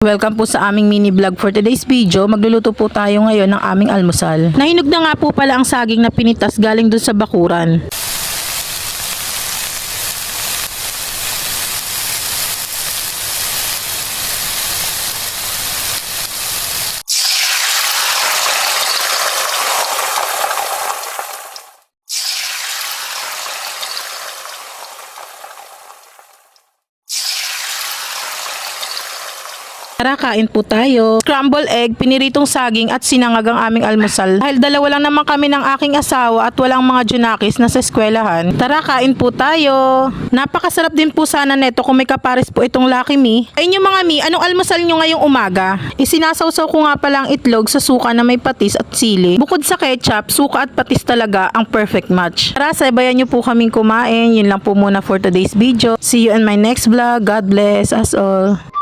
Welcome po sa aming mini vlog for today's video. Magluluto po tayo ngayon ng aming almusal. Nahinog na nga po pala ang saging na pinitas galing dun sa bakuran. Tara, kain po tayo. Scramble egg, piniritong saging at sinangag ang aming almusal. Dahil dalawa lang naman kami ng aking asawa at walang mga junakis na sa eskwelahan. Tara, kain po tayo. Napakasarap din po sana neto kung may kapares po itong Lucky Me. Ayun yung mga mi, anong almusal nyo ngayong umaga? Isinasawsaw ko nga pala ang itlog sa suka na may patis at sili. Bukod sa ketchup, suka at patis talaga ang perfect match. Tara, sabayan nyo po kaming kumain. Yun lang po muna for today's video. See you in my next vlog. God bless us all.